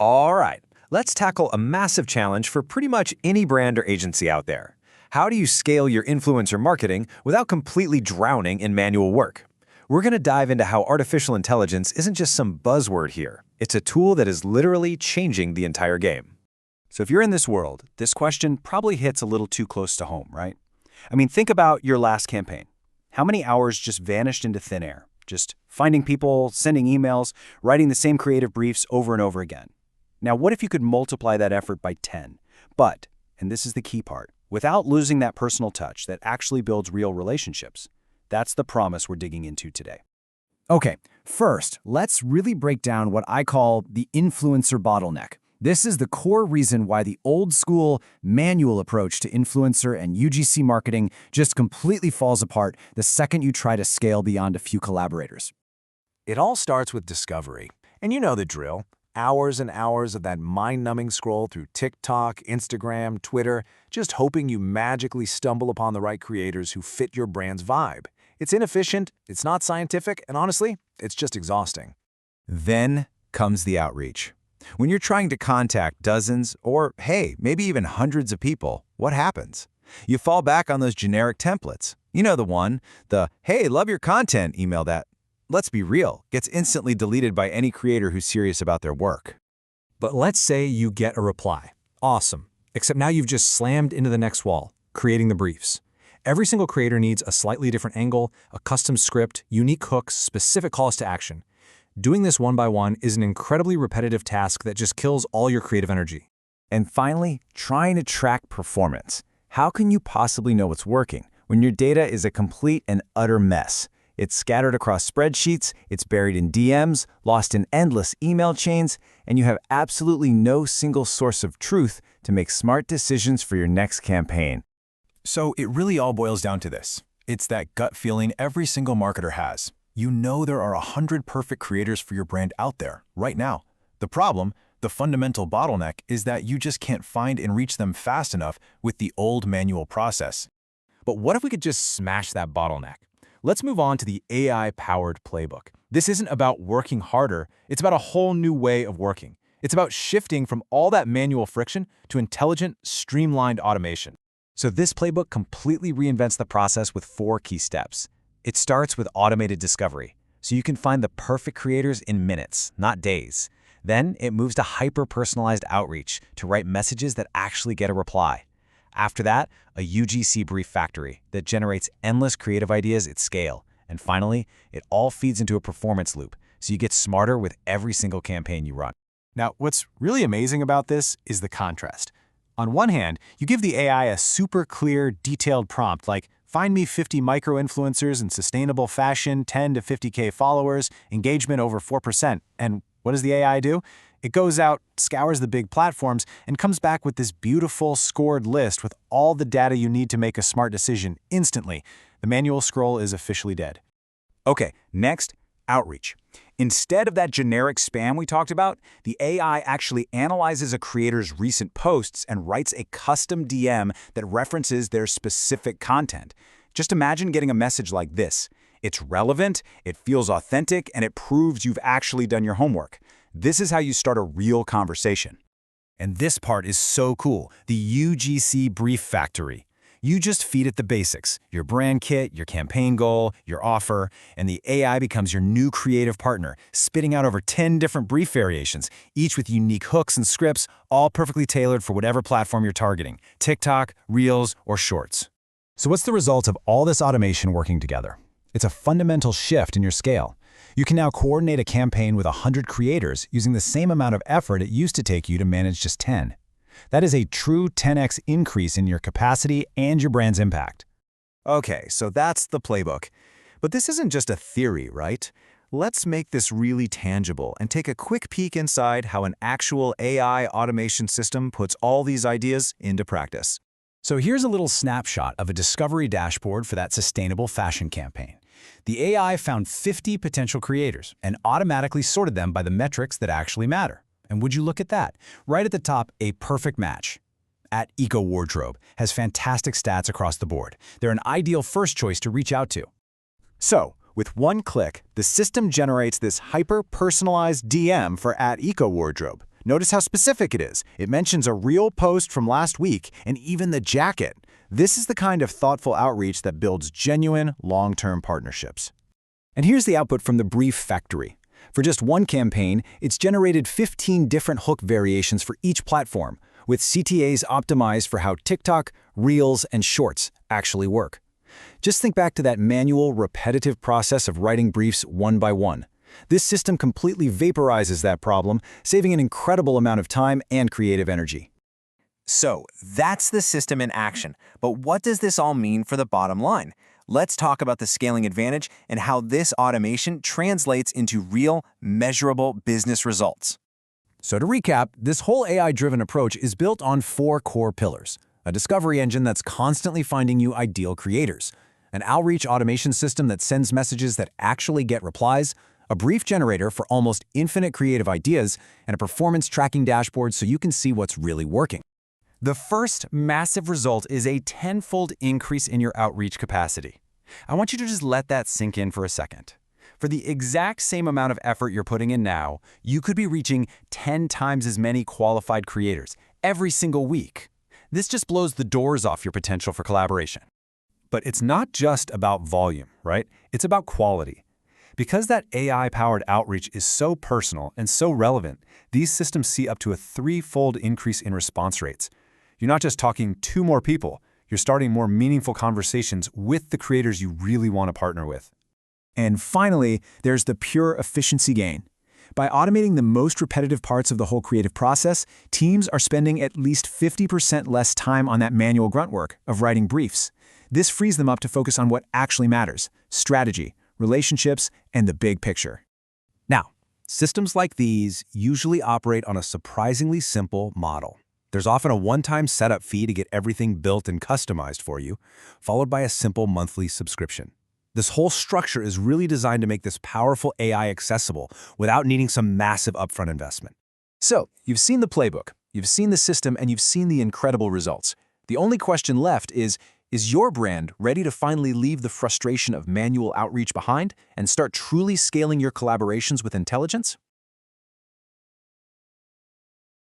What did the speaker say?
All right, let's tackle a massive challenge for pretty much any brand or agency out there. How do you scale your influencer marketing without completely drowning in manual work? We're going to dive into how artificial intelligence isn't just some buzzword here. It's a tool that is literally changing the entire game. So if you're in this world, this question probably hits a little too close to home, right? I mean, think about your last campaign. How many hours just vanished into thin air? Just finding people, sending emails, writing the same creative briefs over and over again. Now, what if you could multiply that effort by 10? But, and this is the key part, without losing that personal touch that actually builds real relationships. That's the promise we're digging into today. Okay, first, let's really break down what I call the influencer bottleneck. This is the core reason why the old-school manual approach to influencer and UGC marketing just completely falls apart the second you try to scale beyond a few collaborators. It all starts with discovery. And you know the drill. Hours and hours of that mind-numbing scroll through TikTok, Instagram, Twitter, just hoping you magically stumble upon the right creators who fit your brand's vibe. It's inefficient, it's not scientific, and honestly, it's just exhausting. Then comes the outreach. When you're trying to contact dozens or, hey, maybe even hundreds of people, what happens? You fall back on those generic templates. You know the one, the, hey, love your content email that, let's be real, gets instantly deleted by any creator who's serious about their work. But let's say you get a reply. Awesome. Except now you've just slammed into the next wall, creating the briefs. Every single creator needs a slightly different angle, a custom script, unique hooks, specific calls to action. Doing this one by one is an incredibly repetitive task that just kills all your creative energy. And finally, trying to track performance. How can you possibly know what's working when your data is a complete and utter mess? It's scattered across spreadsheets, it's buried in DMs, lost in endless email chains, and you have absolutely no single source of truth to make smart decisions for your next campaign. So it really all boils down to this. It's that gut feeling every single marketer has. You know there are 100 perfect creators for your brand out there, right now. The problem, the fundamental bottleneck, is that you just can't find and reach them fast enough with the old manual process. But what if we could just smash that bottleneck? Let's move on to the AI-powered playbook. This isn't about working harder, it's about a whole new way of working. It's about shifting from all that manual friction to intelligent, streamlined automation. So this playbook completely reinvents the process with 4 key steps. It starts with automated discovery, so you can find the perfect creators in minutes, not days. Then it moves to hyper-personalized outreach to write messages that actually get a reply. After that, a UGC brief factory that generates endless creative ideas at scale. And finally, it all feeds into a performance loop, so you get smarter with every single campaign you run. Now, what's really amazing about this is the contrast. On one hand, you give the AI a super clear, detailed prompt like, find me 50 micro-influencers in sustainable fashion, 10 to 50K followers, engagement over 4%. And what does the AI do? It goes out, scours the big platforms, and comes back with this beautiful, scored list with all the data you need to make a smart decision instantly. The manual scroll is officially dead. Okay, next, outreach. Instead of that generic spam we talked about, the AI actually analyzes a creator's recent posts and writes a custom DM that references their specific content. Just imagine getting a message like this. It's relevant, it feels authentic, and it proves you've actually done your homework. This is how you start a real conversation. And this part is so cool, the UGC brief factory. You just feed it the basics, your brand kit, your campaign goal, your offer, and the AI becomes your new creative partner, spitting out over 10 different brief variations, each with unique hooks and scripts, all perfectly tailored for whatever platform you're targeting, TikTok, Reels, or Shorts. So what's the result of all this automation working together? It's a fundamental shift in your scale. You can now coordinate a campaign with 100 creators using the same amount of effort it used to take you to manage just 10. That is a true 10x increase in your capacity and your brand's impact. Okay, so that's the playbook. But this isn't just a theory, right? Let's make this really tangible and take a quick peek inside how an actual AI automation system puts all these ideas into practice. So here's a little snapshot of a discovery dashboard for that sustainable fashion campaign. The AI found 50 potential creators and automatically sorted them by the metrics that actually matter. And would you look at that? Right at the top, a perfect match. At Eco Wardrobe has fantastic stats across the board. They're an ideal first choice to reach out to. So, with one click, the system generates this hyper-personalized DM for Eco Wardrobe. Notice how specific it is. It mentions a real post from last week and even the jacket. This is the kind of thoughtful outreach that builds genuine, long-term partnerships. And here's the output from the brief factory. For just one campaign, it's generated 15 different hook variations for each platform, with CTAs optimized for how TikTok, Reels, and Shorts actually work. Just think back to that manual, repetitive process of writing briefs one by one. This system completely vaporizes that problem, saving an incredible amount of time and creative energy. So, that's the system in action. But what does this all mean for the bottom line? Let's talk about the scaling advantage and how this automation translates into real, measurable business results. So to recap, this whole AI-driven approach is built on 4 core pillars. A discovery engine that's constantly finding you ideal creators, an outreach automation system that sends messages that actually get replies, a brief generator for almost infinite creative ideas, and a performance tracking dashboard so you can see what's really working. The first massive result is a 10-fold increase in your outreach capacity. I want you to just let that sink in for a second. For the exact same amount of effort you're putting in now, you could be reaching 10 times as many qualified creators every single week. This just blows the doors off your potential for collaboration. But it's not just about volume, right? It's about quality. Because that AI-powered outreach is so personal and so relevant, these systems see up to a 3-fold increase in response rates. You're not just talking to more people, you're starting more meaningful conversations with the creators you really want to partner with. And finally, there's the pure efficiency gain. By automating the most repetitive parts of the whole creative process, teams are spending at least 50% less time on that manual grunt work of writing briefs. This frees them up to focus on what actually matters: strategy, relationships, and the big picture. Now, systems like these usually operate on a surprisingly simple model. There's often a one-time setup fee to get everything built and customized for you, followed by a simple monthly subscription. This whole structure is really designed to make this powerful AI accessible without needing some massive upfront investment. So, you've seen the playbook, you've seen the system, and you've seen the incredible results. The only question left is your brand ready to finally leave the frustration of manual outreach behind and start truly scaling your collaborations with intelligence?